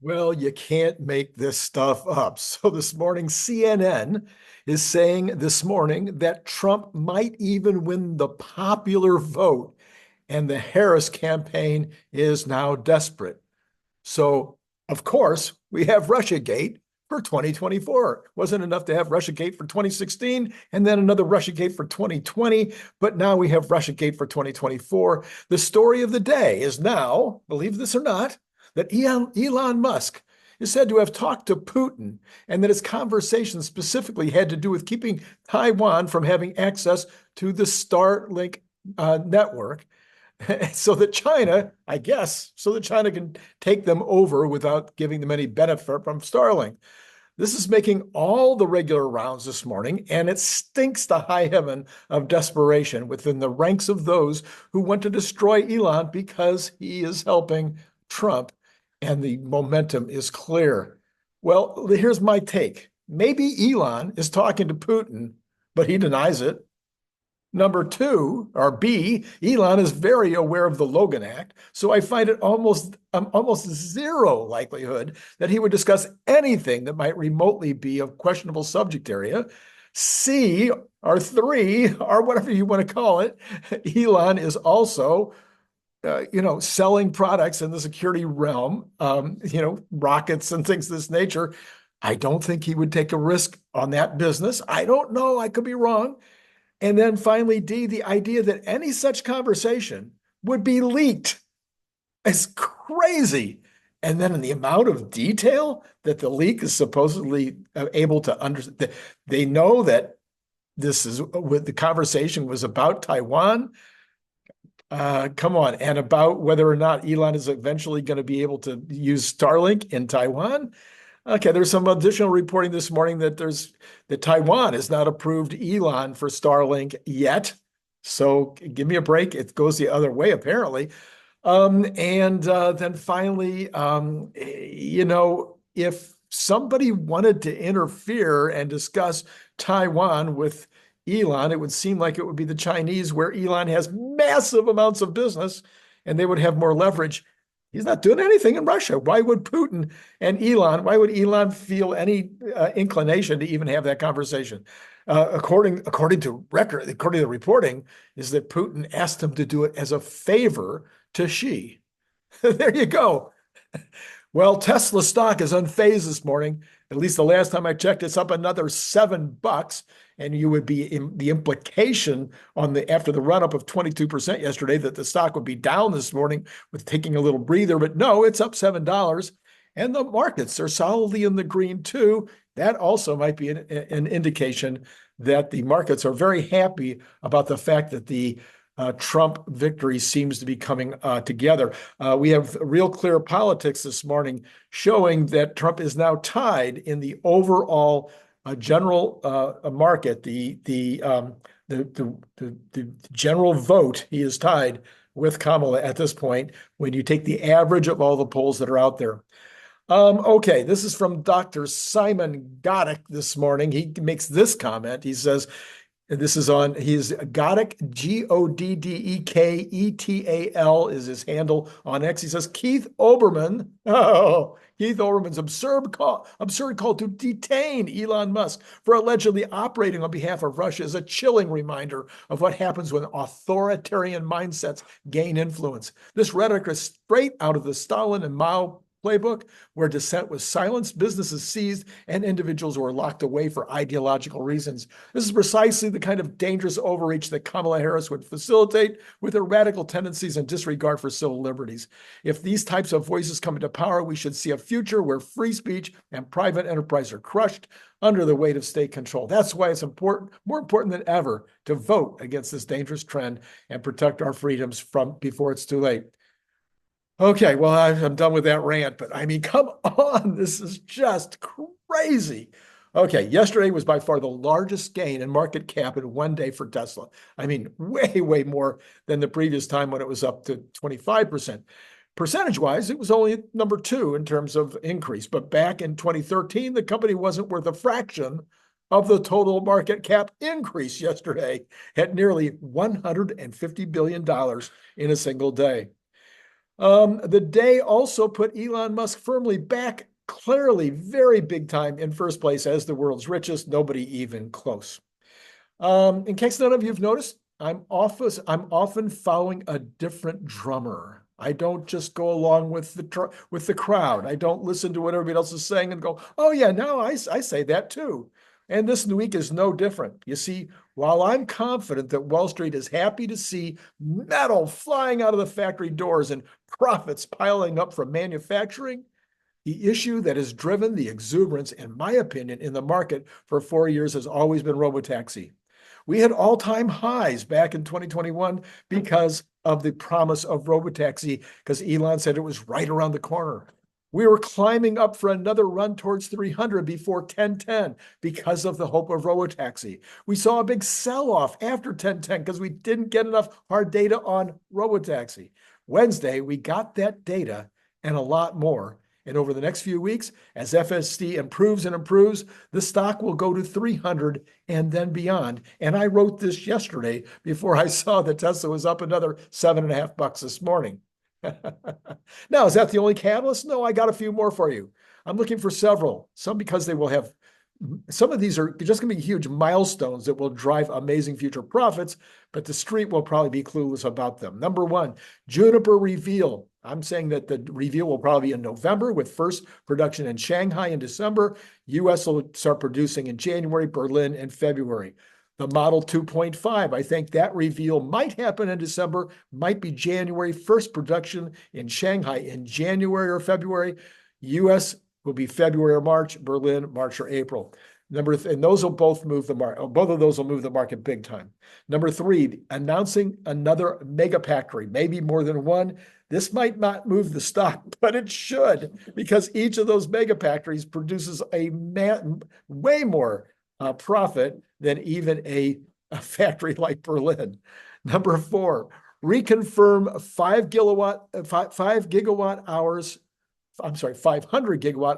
Well, you can't make this stuff up. So this morning, CNN is saying this morning that Trump might even win the popular vote, and the Harris campaign is now desperate. So, of course, we have Russiagate for 2024. Wasn't enough to have Russiagate for 2016 and then another Russiagate for 2020, but now we have Russiagate for 2024. The story of the day is now, believe this or not, that Elon Musk is said to have talked to Putin and that his conversation specifically had to do with keeping Taiwan from having access to the Starlink network so that China, I guess, so that China can take them over without giving them any benefit from Starlink. This is making all the regular rounds this morning, and it stinks to high heaven of desperation within the ranks of those who want to destroy Elon because he is helping Trump, and the momentum is clear. Well, here's my take. Maybe Elon is talking to Putin, but he denies it. Number two, or B, Elon is very aware of the Logan Act, so I find it almost zero likelihood that he would discuss anything that might remotely be of questionable subject area. C, or three, or whatever you want to call it, Elon is also selling products in the security realm, rockets and things of this nature. I don't think he would take a risk on that business. I don't know. I could be wrong. And then finally, D, the idea that any such conversation would be leaked is crazy. And then in the amount of detail that the leak is supposedly able to understand, they know that this is what the conversation was about Taiwan. Come on, and about whether or not Elon is eventually going to be able to use Starlink in Taiwan. Okay, there's some additional reporting this morning that Taiwan has not approved Elon for Starlink yet. So give me a break. It goes the other way, apparently. And then finally, if somebody wanted to interfere and discuss Taiwan with Elon, it would seem like it would be the Chinese, where Elon has massive amounts of business and they would have more leverage. He's not doing anything in Russia. Why would Putin and Elon, why would Elon feel any inclination to even have that conversation? According to the reporting, is that Putin asked him to do it as a favor to Xi. There you go. Well, Tesla stock is unfazed this morning. At least the last time I checked, it's up another $7. And you would be in the implication after the run up of 22% yesterday that the stock would be down this morning with taking a little breather. But no, it's up $7. And the markets are solidly in the green too. That also might be an indication that the markets are very happy about the fact that the Trump victory seems to be coming together. We have Real Clear Politics this morning showing that Trump is now tied in the overall general market. The general vote, he is tied with Kamala at this point when you take the average of all the polls that are out there. Okay, this is from Dr. Simon Godek this morning. He makes this comment. He says, he's Godek, Goddeketl is his handle on X. He says, Keith Olbermann's absurd call to detain Elon Musk for allegedly operating on behalf of Russia is a chilling reminder of what happens when authoritarian mindsets gain influence. This rhetoric is straight out of the Stalin and Mao playbook, where dissent was silenced, businesses seized, and individuals were locked away for ideological reasons. This is precisely the kind of dangerous overreach that Kamala Harris would facilitate with her radical tendencies and disregard for civil liberties. If these types of voices come into power, we should see a future where free speech and private enterprise are crushed under the weight of state control. That's why it's more important than ever to vote against this dangerous trend and protect our freedoms before it's too late. Okay, well, I'm done with that rant, but I mean, come on, this is just crazy. Okay, yesterday was by far the largest gain in market cap in one day for Tesla. I mean, way, way more than the previous time when it was up to 25%. Percentage-wise, it was only number 2 in terms of increase, but back in 2013, the company wasn't worth a fraction of the total market cap increase yesterday at nearly $150 billion in a single day. The day also put Elon Musk firmly back, clearly very big time in first place as the world's richest, nobody even close. In case none of you have noticed, I'm often following a different drummer. I don't just go along with the crowd. I don't listen to what everybody else is saying and go, oh yeah, no, I say that too. And this week is no different. You see, while I'm confident that Wall Street is happy to see metal flying out of the factory doors and profits piling up from manufacturing, the issue that has driven the exuberance, in my opinion, in the market for 4 years has always been robotaxi. We had all-time highs back in 2021 because of the promise of robotaxi, because Elon said it was right around the corner. We were climbing up for another run towards 300 before 1010 because of the hope of robotaxi. We saw a big sell-off after 1010 because we didn't get enough hard data on robotaxi. Wednesday, we got that data and a lot more. And over the next few weeks, as FSD improves and improves, the stock will go to 300 and then beyond. And I wrote this yesterday before I saw that Tesla was up another $7.50 this morning. Now, is that the only catalyst? No, I got a few more for you. I'm looking for several, some because they will have, some of these are just going to be huge milestones that will drive amazing future profits, but the street will probably be clueless about them. Number one, Juniper reveal. I'm saying that the reveal will probably be in November with first production in Shanghai in December. US will start producing in January, Berlin in February. The Model 2.5, I think that reveal might happen in December, might be January, first production in Shanghai in January or February. US will be February or March, Berlin, March or April. And those will both move the market. Both of those will move the market big time. Number three, announcing another mega factory, maybe more than one. This might not move the stock, but it should, because each of those mega factories produces way more profit than even a factory like Berlin. Number four, reconfirm 500 gigawatt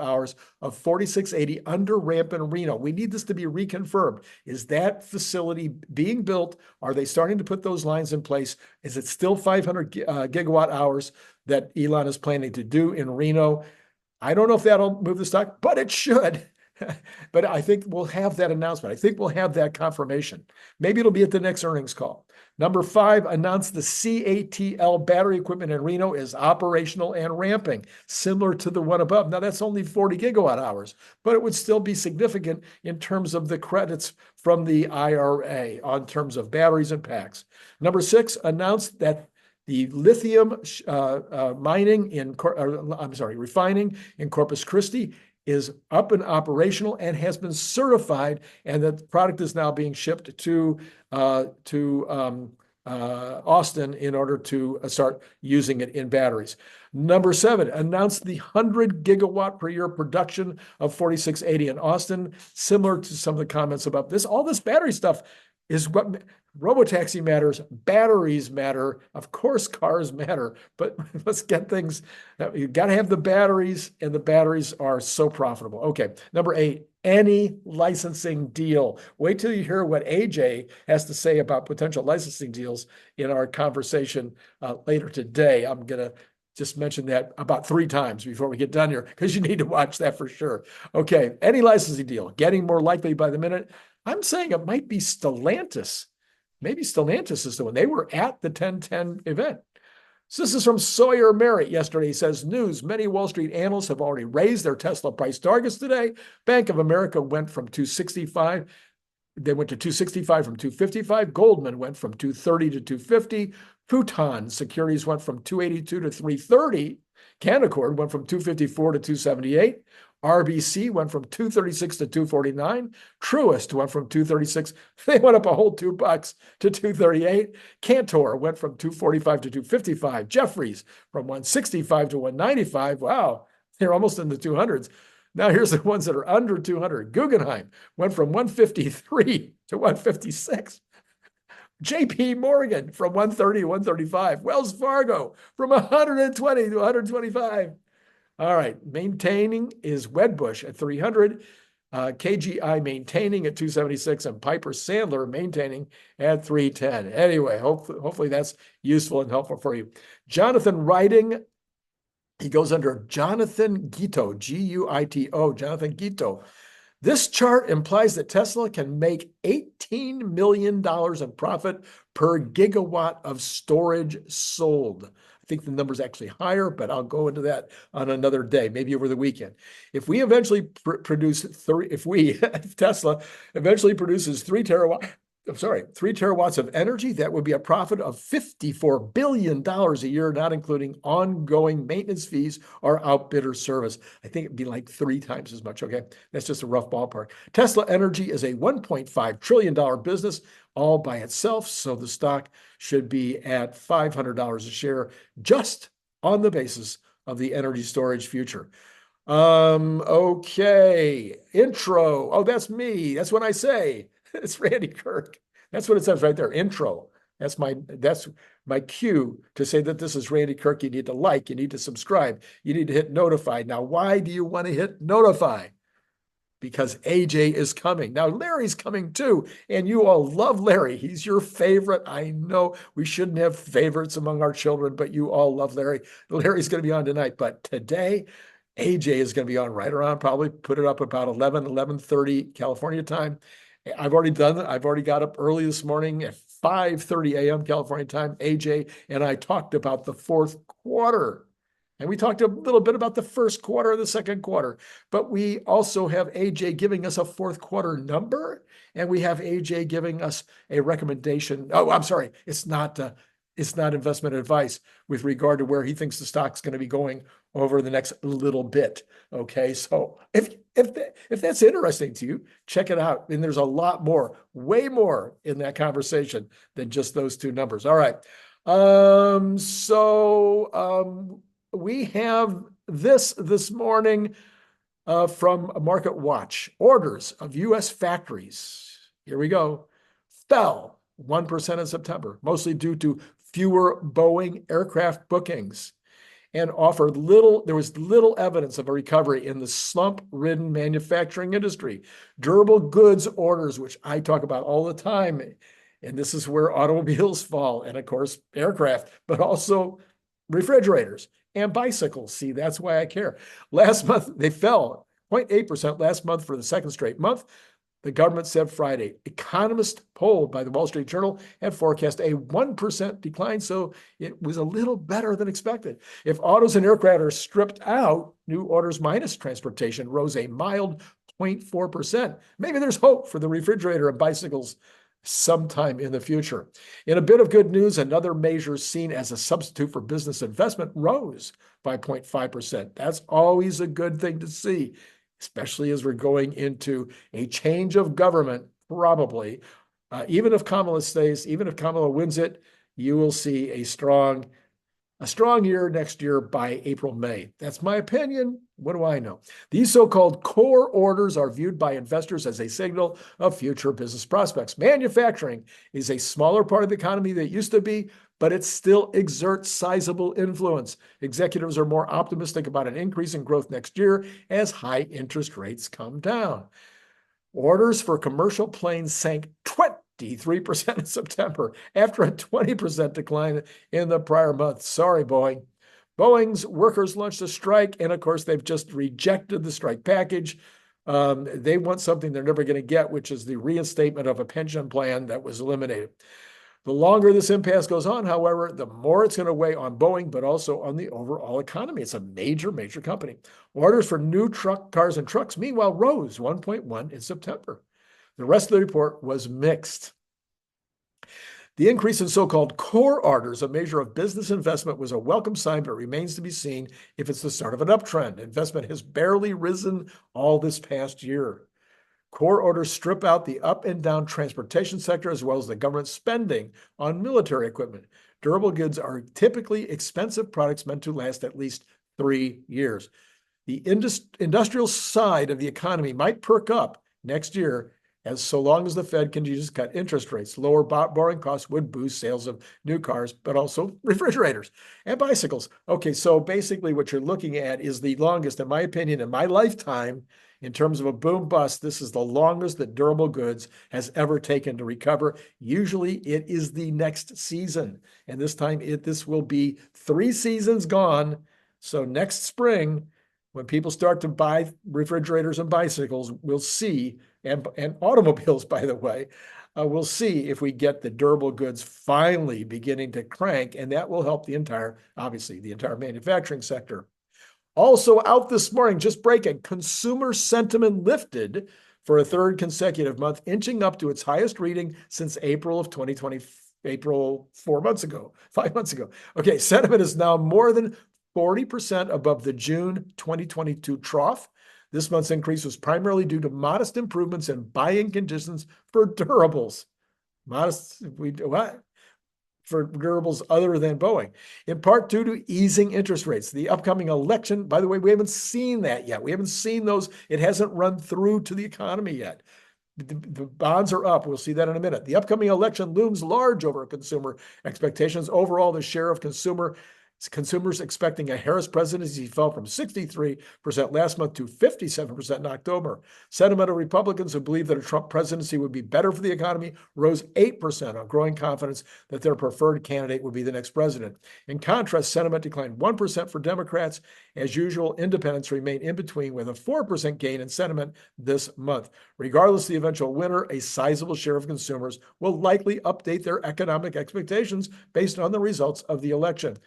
hours of 4680 under ramp in Reno. We need this to be reconfirmed. Is that facility being built? Are they starting to put those lines in place? Is it still 500 gigawatt hours that Elon is planning to do in Reno? I don't know if that'll move the stock, but it should. But I think we'll have that announcement. I think we'll have that confirmation. Maybe it'll be at the next earnings call. Number five, announce the CATL battery equipment in Reno is operational and ramping, similar to the one above. Now, that's only 40 gigawatt hours, but it would still be significant in terms of the credits from the IRA on terms of batteries and packs. Number six, announce that the lithium refining in Corpus Christi is up and operational and has been certified, and that the product is now being shipped to Austin in order to start using it in batteries. Number seven, announce the 100 gigawatt per year production of 4680 in Austin, similar to some of the comments about this. All this battery stuff is what robotaxi matters, batteries matter, of course cars matter, but let's get things, you got to have the batteries, and the batteries are so profitable. Okay, number eight, any licensing deal. Wait till you hear what AJ has to say about potential licensing deals in our conversation later today. I'm going to just mention that about 3 times before we get done here, because you need to watch that for sure. Okay, any licensing deal, getting more likely by the minute. I'm saying it might be Stellantis. Maybe Stellantis is the one. They were at the 1010 event. So this is from Sawyer Merritt yesterday. He says, news, many Wall Street analysts have already raised their Tesla price targets today. Bank of America went from 265. They went to 265 from 255. Goldman went from 230 to 250. Futon Securities went from 282 to 330. Canaccord went from 254 to 278. RBC went from 236 to 249. Truist went from 236. They went up a whole $2 to 238. Cantor went from 245 to 255. Jefferies from 165 to 195. Wow, they're almost in the 200s. Now here's the ones that are under 200. Guggenheim went from 153 to 156. JP Morgan from 130 to 135. Wells Fargo from 120 to 125. All right, maintaining is Wedbush at 300, KGI maintaining at 276, and Piper Sandler maintaining at 310. Anyway, hopefully that's useful and helpful for you. Jonathan writing He goes under Jonathan Guiteau, G-U-I-T-O, Jonathan Guiteau. This chart implies that Tesla can make $18 million in profit per gigawatt of storage sold. I think the number's actually higher, but I'll go into that on another day, maybe over the weekend. If we eventually if Tesla eventually produces 3 terawatts of energy, that would be a profit of $54 billion a year, not including ongoing maintenance fees or outbidder service. I think it'd be like 3 times as much, okay? That's just a rough ballpark. Tesla Energy is a $1.5 trillion business all by itself, so the stock should be at $500 a share just on the basis of the energy storage future. Okay, intro. Oh, that's me. That's what I say. It's Randy Kirk. That's what it says right there. Intro. That's my cue to say that this is Randy Kirk. You need to like, you need to subscribe, you need to hit notify. Now, why do you want to hit notify? Because AJ is coming. Now, Larry's coming too, and you all love Larry. He's your favorite. I know we shouldn't have favorites among our children, but you all love Larry. Larry's going to be on tonight, but today, AJ is going to be on right around, probably put it up about 11:30 California time. I've already done it. I've already got up early this morning at 5:30 a.m. California time. AJ and I talked about the fourth quarter. And we talked a little bit about the first quarter, the second quarter, but we also have AJ giving us a fourth quarter number, and we have AJ giving us a recommendation. Oh, I'm sorry, it's not investment advice with regard to where he thinks the stock's going to be going over the next little bit. Okay, so if that's interesting to you, check it out. And there's a lot more, way more in that conversation than just those 2 numbers. All right, we have this morning from Market Watch. Orders of U.S. factories, here we go, fell 1% in September, mostly due to fewer Boeing aircraft bookings, and there was little evidence of a recovery in the slump-ridden manufacturing industry. Durable goods orders, which I talk about all the time, and this is where automobiles fall, and of course, aircraft, but also refrigerators and bicycles. See, that's why I care. Last month, they fell 0.8% last month for the second straight month. The government said Friday. Economists polled by the Wall Street Journal had forecast a 1% decline, so it was a little better than expected. If autos and aircraft are stripped out, new orders minus transportation rose a mild 0.4%. Maybe there's hope for the refrigerator and bicycles sometime in the future. In a bit of good news, another measure seen as a substitute for business investment rose by 0.5%. That's always a good thing to see, especially as we're going into a change of government, probably. Even if Kamala wins it, you will see a strong year next year by April, May. That's my opinion. What do I know? These so-called core orders are viewed by investors as a signal of future business prospects. Manufacturing is a smaller part of the economy than it used to be, but it still exerts sizable influence. Executives are more optimistic about an increase in growth next year as high interest rates come down. Orders for commercial planes sank 23% in September after a 20% decline in the prior month. Sorry, Boeing. Boeing's workers launched a strike, and of course, they've just rejected the strike package. They want something they're never going to get, which is the reinstatement of a pension plan that was eliminated. The longer this impasse goes on, however, the more it's going to weigh on Boeing, but also on the overall economy. It's a major, major company. Orders for new cars and trucks, meanwhile, rose 1.1 in September. The rest of the report was mixed. The increase in so-called core orders, a measure of business investment, was a welcome sign, but remains to be seen if it's the start of an uptrend. Investment has barely risen all this past year. Core orders strip out the up and down transportation sector as well as the government spending on military equipment. Durable goods are typically expensive products meant to last at least 3 years. The industrial side of the economy might perk up next year so long as the Fed continues to cut interest rates. Lower borrowing costs would boost sales of new cars, but also refrigerators and bicycles. Okay, so basically what you're looking at is the longest, in my opinion, in my lifetime, in terms of a boom bust, this is the longest that durable goods has ever taken to recover. Usually it is the next season. And this time this will be 3 seasons gone. So next spring, when people start to buy refrigerators and bicycles, we'll see, and automobiles, by the way, we'll see if we get the durable goods finally beginning to crank, and that will help obviously, the entire manufacturing sector. Also out this morning, just breaking, consumer sentiment lifted for a third consecutive month, inching up to its highest reading since April of 2020, April 5 months ago. Okay, sentiment is now more than 40% above the June 2022 trough. This month's increase was primarily due to modest improvements in buying conditions for durables. For durables other than Boeing, in part due to easing interest rates. The upcoming election, by the way, we haven't seen that yet. We haven't seen those. It hasn't run through to the economy yet. The bonds are up. We'll see that in a minute. The upcoming election looms large over consumer expectations. Overall, the share of consumers expecting a Harris presidency fell from 63% last month to 57% in October. Sentiment of Republicans who believe that a Trump presidency would be better for the economy rose 8% on growing confidence that their preferred candidate would be the next president. In contrast, sentiment declined 1% for Democrats. As usual, independents remain in between with a 4% gain in sentiment this month. Regardless of the eventual winner, a sizable share of consumers will likely update their economic expectations based on the results of the election.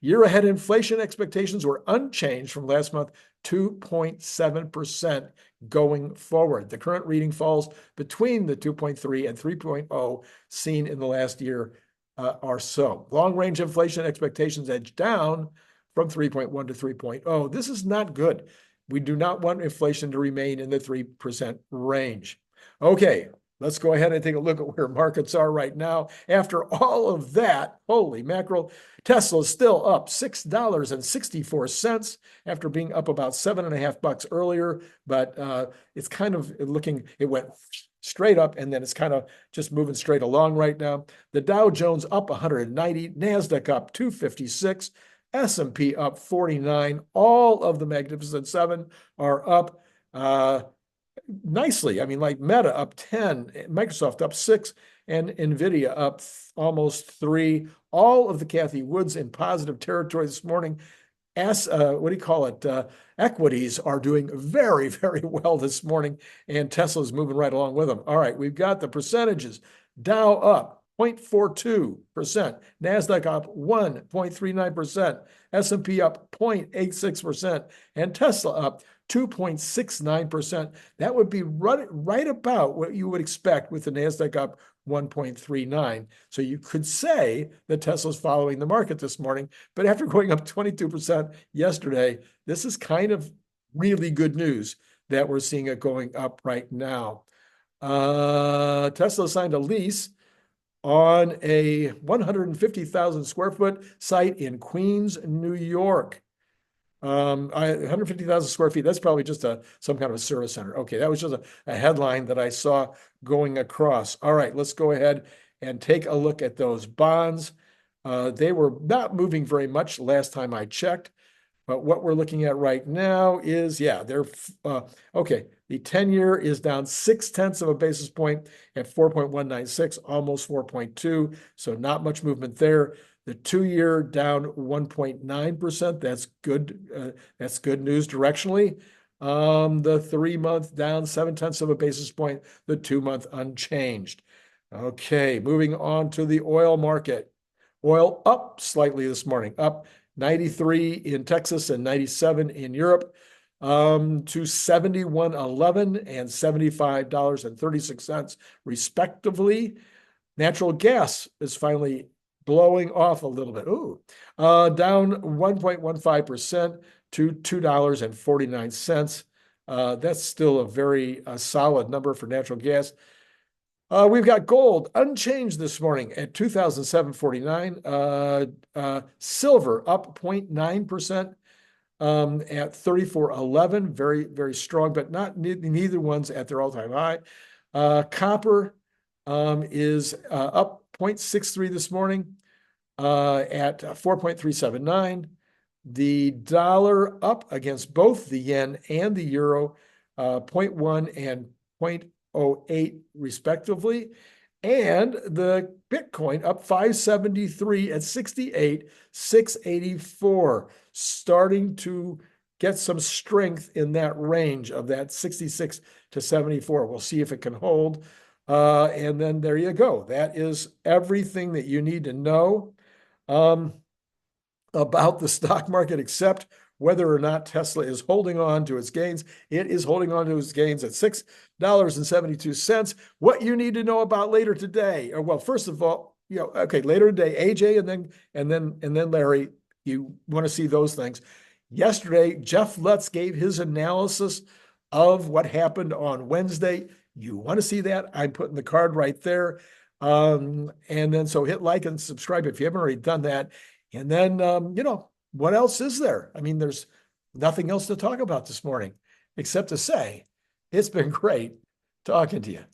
Year-ahead inflation expectations were unchanged from last month, 2.7% going forward. The current reading falls between the 2.3 and 3.0 seen in the last year or so. Long-range inflation expectations edged down from 3.1 to 3.0. This is not good. We do not want inflation to remain in the 3% range. Okay, let's go ahead and take a look at where markets are right now. After all of that, holy mackerel, Tesla is still up $6.64 after being up about $7.50 earlier, but it's kind of looking, it went straight up and then it's kind of just moving straight along right now. The Dow Jones up 190, NASDAQ up 256, S&P up 49. All of the Magnificent Seven are up nicely. I mean, like Meta up 10, Microsoft up 6, and NVIDIA up almost 3. All of the Cathie Woods in positive territory this morning. Equities are doing very, very well this morning, and Tesla's moving right along with them. All right, we've got the percentages. Dow up 0.42%, NASDAQ up 1.39%, S&P up 0.86%, and Tesla up 2.69%. That would be right about what you would expect with the NASDAQ up 1.39. So you could say that Tesla's following the market this morning, but after going up 22% yesterday, this is kind of really good news that we're seeing it going up right now. Tesla signed a lease on a 150,000 square foot site in Queens, New York. 150,000 square feet, that's probably just some kind of a service center. Okay, that was just a headline that I saw going across. All right, let's go ahead and take a look at those bonds. They were not moving very much last time I checked, but what we're looking at right now is, they're okay. The 10-year is down 0.6 of a basis point at 4.196, almost 4.2, so not much movement there. The 2-year down 1.9%. That's good. That's good news directionally. The 3-month down 0.7 of a basis point. The 2-month unchanged. Okay, moving on to the oil market. Oil up slightly this morning, up 93 in Texas and 97 in Europe, to 71.11 and $75.36 respectively. Natural gas is finally blowing off a little bit. Down 1.15% to $2.49. That's still a very solid number for natural gas. We've got gold unchanged this morning at $2,749. Silver up 0.9% at $34.11. Very, very strong, but neither one's at their all-time high. Copper is up 0.63 this morning at 4.379. The dollar up against both the yen and the euro, 0.1 and 0.08 respectively. And the Bitcoin up 573 at 68,684, starting to get some strength in that range of that 66 to 74. We'll see if it can hold. And then there you go. That is everything that you need to know about the stock market, except whether or not Tesla is holding on to its gains. It is holding on to its gains at $6.72. What you need to know about later today, or well, first of all, okay, later today, AJ and then Larry, you want to see those things. Yesterday, Jeff Lutz gave his analysis of what happened on Wednesday. You want to see that? I'm putting the card right there. And then so hit like and subscribe if you haven't already done that. And then, what else is there? I mean, there's nothing else to talk about this morning, except to say it's been great talking to you.